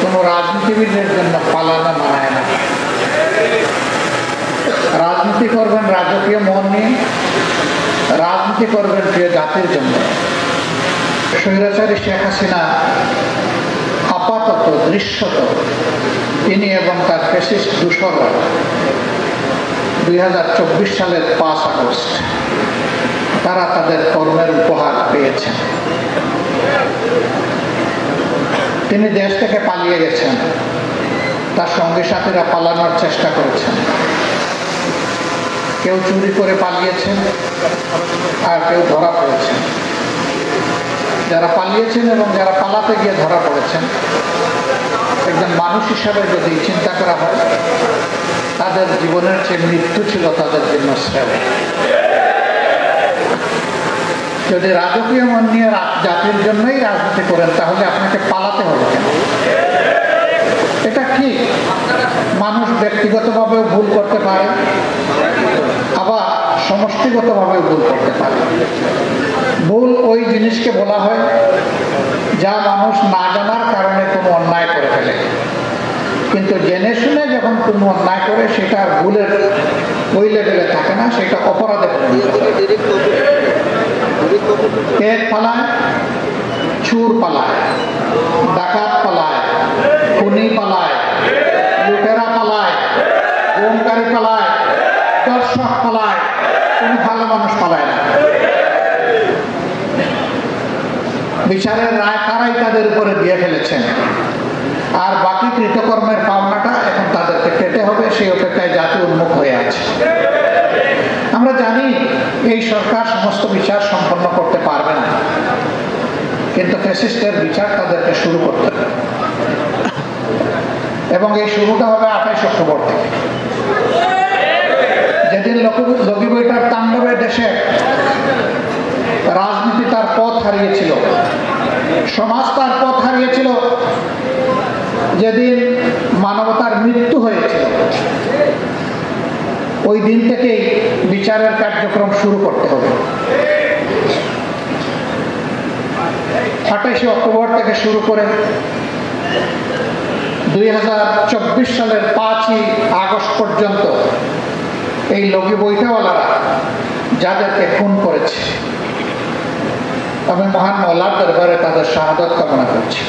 কোনো রাজনীতিবিদের জন্য পালানো মানায় না। রাজনীতি করবেন রাজকীয় মন নিয়ে, রাজনীতি করবেন প্রিয় জাতির জন্য। স্বৈরাচারী শেখ হাসিনা আপাতত দৃশ্যত তিনি এবং তার ফ্যাসিস্ট দূষররা 2024 সালের 5 আগস্ট তারা তাদের কর্মের উপহার পেয়েছেন। তিনি দেশ থেকে পালিয়ে গেছেন, তার সঙ্গী সাথীরা পালানোর চেষ্টা করেছেন। কেউ চুরি করে পালিয়েছেন আর কেউ ধরা পড়েছেন। যারা পালিয়েছেন এবং যারা পালাতে গিয়ে ধরা পড়েছেন, একজন মানুষ হিসাবে যদি চিন্তা করা হয়, তাদের জীবনের চেয়ে মৃত্যু ছিল তাদের জন্য শ্রেয়। যদি রাজকীয় মন নিয়ে জাতির জন্যই রাজনীতি করেন, তাহলে আপনাকে পালাতে হবে কেন? এটা ঠিক, মানুষ ব্যক্তিগতভাবেও ভুল করতে পারে, আবার সমষ্টিগতভাবেও ভুল করতে পারে। ভুল ওই জিনিসকে বলা হয় যা মানুষ না জানার কারণে কোনো অন্যায় করে ফেলে, কিন্তু জেনে শুনে যখন কোনো অন্যায় করে সেটা ভুলের ওই লেভেলে থাকে না, সেটা অপরাধে পরিণত হয়। পেট পালায়, চুর পালায়, ডাকাত পালায়, খুনি পালায়, লুটেরা পালায়, গুমকারী পালায়, দর্শক পালায়, কোন ভালো মানুষ পালায় না। বিচারের রায় তারাই তাদের উপরে দিয়ে ফেলেছেন, আর বাকি কৃতকর্মের পাওনাটা এখন তাদেরকে পেতে হবে। সেই অপেক্ষায় জাতি উন্মুখ হয়ে আছে। আমরা জানি এই সরকার সমস্ত বিচার সম্পন্ন করতে পারবে না, কিন্তু ফ্যাসিস্টের বিচার তাদেরকে শুরু করতে হবে, এবং এই শুরুটা হবে 28 অক্টোবর থেকে। যেদিন লগি বইটার তাণ্ডবে দেশে রাজনীতি তার পথ হারিয়েছিল, সমাজ তার পথ হারিয়েছিল, যেদিন মানবতার মৃত্যু হয়েছিল, ওই দিন থেকেই বিচারের কার্যক্রম শুরু করতে হবে। 28 অক্টোবর থেকে শুরু করে 2024 সালের 5ই আগস্ট পর্যন্ত এই লগি বইটাওয়ালারা যাদেরকে খুন করেছে, আমি মহান মওলার দরবারে তাদের শাহাদাত কামনা করছি।